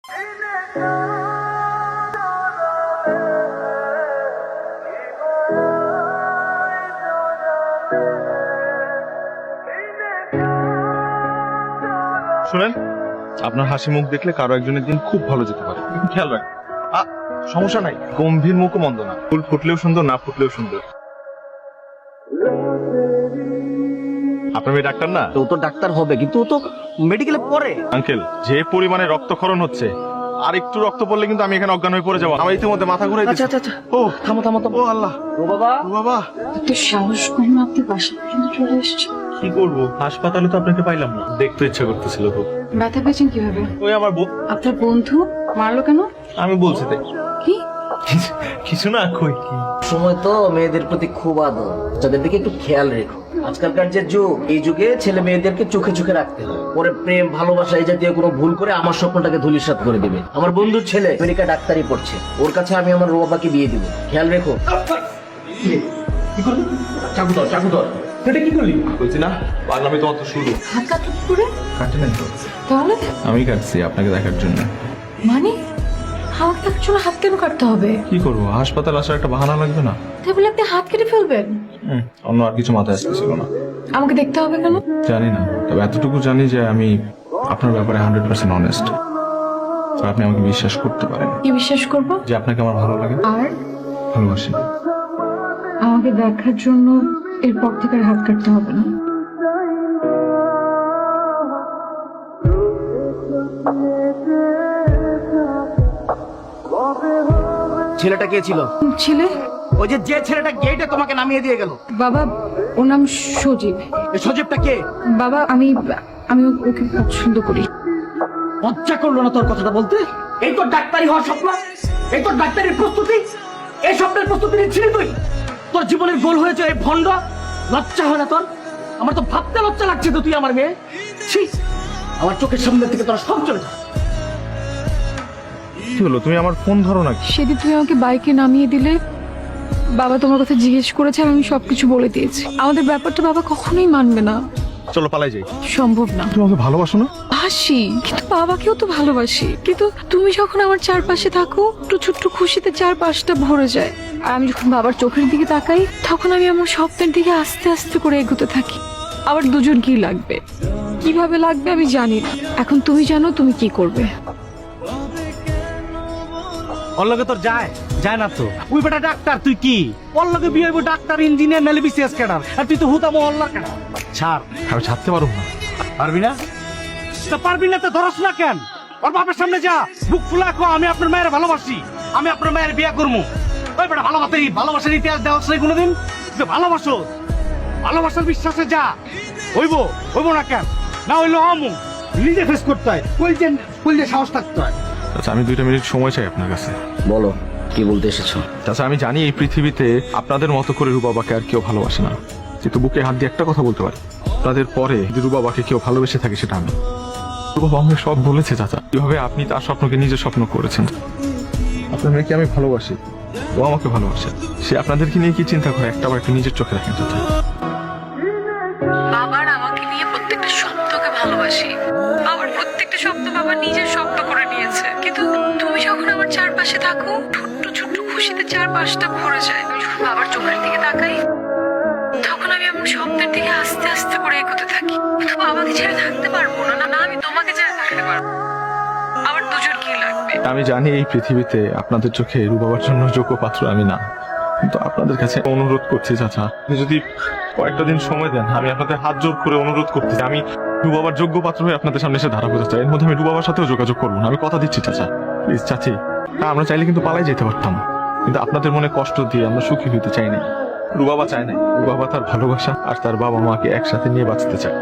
শুনেন, আপনার হাসি মুখ দেখলে কারো একজনের দিন খুব ভালো যেতে পারে, খেয়াল রাখ। সমস্যা নাই, গম্ভীর মুখও মন্দ না, ফুল ফুটলেও সুন্দর, না ফুটলেও সুন্দর। আপনার মেয়ে ডাক্তার না? ও তো ডাক্তার হবে, কিন্তু ও তো মেডিকেলে পড়ে। আঙ্কেল, যে পরিমাণে রক্তক্ষরণ হচ্ছে, আর একটু রক্ত পড়লে কিন্তু আমি এখানে অজ্ঞান হয়ে পড়ে যাবো। আমার ইতিমধ্যে মাথা ঘুরে আচ্ছা আচ্ছা আচ্ছা, ও থামো থামো থামো। ও আল্লাহ, ও বাবা, ও বাবা। তো সাহস কম না, আপনি বাসা পর্যন্ত চলে এসেছেন। কি করবো, হাসপাতালে তো আপনাকে পাইলাম না, দেখতে ইচ্ছা করতেছিল খুব। ব্যথা পেয়েছেন কিভাবে? ওই আমার আপনার বন্ধু মারলো কেন? আমি বলছি তাই। কি? কিছু না, কই কি। সময় তো মেয়েদের প্রতি খুব আদর, যাদের দিকে একটু খেয়াল রেখো। আজকালকার যে যুগ, এই যুগে ছেলে মেয়েদেরকে চোখে চোখে রাখতে হয়। পরে প্রেম ভালোবাসা এই জাতীয় কোনো ভুল করে আমার স্বপ্নটাকে ধূলিসাৎ করে দিবে। আমার বন্ধুর ছেলে আমেরিকা ডাক্তারি পড়ছে, ওর কাছে আমি আমার রুবাবাকে বিয়ে দিব, খেয়াল রেখো। কি করলি? চাকু ধর, চাকু ধর। এটা কি করলি? বলছি না, পাগলামি তোমার তো শুরু। হাত কাটলো কি করে? কাটে নাই তো, তাহলে আমি কাটছি আপনাকে দেখার জন্য। মানে আমাকে দেখার জন্য হাত কেন কাটতে হবে? কি করবো, হাসপাতাল আসার একটা বাহানা লাগবে না? তাই বলে আপনি হাত কেটে ফেলবেন? অন্য আর কিছু মাথায় আসতেছিল না। আমাকে দেখতে হবে কেন? জানি না, তবে এতটুকু জানি যে আমি আপনার ব্যাপারে 100% অনেস্ট। আপনি আমাকে বিশ্বাস করতে পারেন। কি বিশ্বাস করবো? যে আপনাকে আমার ভালো লাগে, আর ভালোবাসি। আমাকে দেখার জন্য এরপর থেকে আর হাত কাটতে হবে না। ছেলেটা কে ছিল? ছেলে? ওই যে ছেলেটা গেটে তোমাকে নামিয়ে দিয়ে গেল। বাবা, ওর নাম সজীব। এই সজীবটা কে? বাবা, আমি আমি ওকে পছন্দ করি। লজ্জা করলো না তোর কথাটা বলতে? এই তোর ডাক্তারি হওয়ার স্বপ্ন, এই তোর ডাক্তারির প্রস্তুতি, এই স্বপ্নের প্রস্তুতি নিচ্ছিলি তুই? তোর জীবনের গোল হয়েছে এই ভণ্ড। লজ্জা হয় না তোর? আমার তো ভাবতে লজ্জা লাগছে তো, তুই আমার মেয়ে। ছি, আমার চোখের সামনে থেকে তোরা সব চলে যা। কি হলো, তুমি আমার ফোন ধরো না? সেদিন তুমি আমাকে বাইকে নামিয়ে দিলে, বাবা তোমার কথা জিজ্ঞেস করেছে, আর আমি সবকিছু বলে দিয়েছি। আমাদের ব্যাপারটা বাবা কখনোই মানবে না। চলো পালাই যাই। সম্ভব না। তুমি আমাকে ভালোবাসো না? বাসি, কিন্তু বাবাকেও তো ভালোবাসি। কিন্তু তুমি যখন আমার চারপাশে থাকো, একটু ছোট্ট খুশিতে চারপাশটা ভরে যায়। আর আমি যখন বাবার চোখের দিকে তাকাই, তখন আমি আমার স্বপ্নের দিকে আস্তে আস্তে করে এগোতে থাকি। আবার দুজন কি লাগবে, কিভাবে লাগবে আমি জানি না। এখন তুমি জানো তুমি কি করবে। ওর লগে তোর যায় যায় না তো? ওই বেটা ডাক্তার, তুই কি ওর লগে বিয়ে হইব? ডাক্তার, ইঞ্জিনিয়ার, নালে বিসিএস ক্যাডার, আর তুই তো হুতামো অল্লাহ ক্যাডার। ছাড়। আমি ছাড়তে পারবো না। পারবি না? তো পারবি না তো ধরস না কেন? ওর বাপের সামনে যা, বুক ফুলা কো আমি আপনার মায়ের ভালোবাসি, আমি আপনার মায়ের বিয়ে করবো। ওই বেটা ভালোবাসার ইতিহাস দেওয়ার সেই কোনোদিন? তুই ভালোবাসো, ভালোবাসার বিশ্বাসে যা। হইব হইব না কেন? না হইলো আমু নিজে ফেস করতে হয়, কই যে সাহস থাকতে হয়। আচ্ছা, আমি 2 মিনিট সময় চাই আপনার কাছে। বলো, কি বলতে এসেছো? আচ্ছা, আমি জানি এই পৃথিবীতে আপনাদের মতো করে রুবাবাকে আর কেউ ভালোবাসে না, কিন্তু বুকে হাত দিয়ে একটা কথা বলতে পারি, আপনাদের পরে যদি রুবাবাকে কেউ ভালোবেসে থাকে সেটা আমি। রুবাবা আমাকে সব বলেছে চাচা, কিভাবে আপনি তার স্বপ্নকে নিজের স্বপ্ন করেছেন। আপনার মেয়েকে আমি ভালোবাসি, ও আমাকে ভালোবাসে। সে আপনাদেরকে নিয়ে কি চিন্তা করে একটাবার একটু নিজের চোখে দেখেন চাচা। বাবার আমাকে নিয়ে প্রত্যেকটা শব্দকে ভালোবাসি। বাবার প্রত্যেকটা শব্দ বাবা নিজের শব্দ করে নিয়েছে। কিন্তু তুমি যখন আমার চারপাশে থাকো, ছোট্ট ছোট্ট খুশিতে চারপাশটা ভরে যায়। আমি যখন বাবার চোখের দিকে তাকাই, তখন আমি আমার স্বপ্নের দিকে আস্তে আস্তে করে এগোতে থাকি। কিন্তু বাবাকে ছেড়ে থাকতে পারবো না। না, আমি তোমাকে ছেড়ে থাকতে পারবো। আমার দুজন কি লাগবে? আমি জানি এই পৃথিবীতে আপনাদের চোখে রুবাবার জন্য যোগ্য পাত্র আমি না, কিন্তু আপনাদের কাছে অনুরোধ করছি চাচা, আপনি যদি কয়েকটা দিন সময় দেন, আমি আপনাদের হাত জোর করে অনুরোধ করতেছি, আমি রুবাবার যোগ্য পাত্র হয়ে আপনাদের সামনে এসে দাঁড়াবো চাচা। এর মধ্যে আমি রুবাবার সাথেও যোগাযোগ করবো না, আমি কথা দিচ্ছি চাচা। প্লিজ চাচি, আমরা চাইলে কিন্তু পালাই যেতে পারতাম, কিন্তু আপনাদের মনে কষ্ট দিয়ে আমরা সুখী হইতে চাই না। রুবাবা চায় না, রুবাবা তার ভালোবাসা আর তার বাবা মাকে একসাথে নিয়ে বাঁচতে চায়।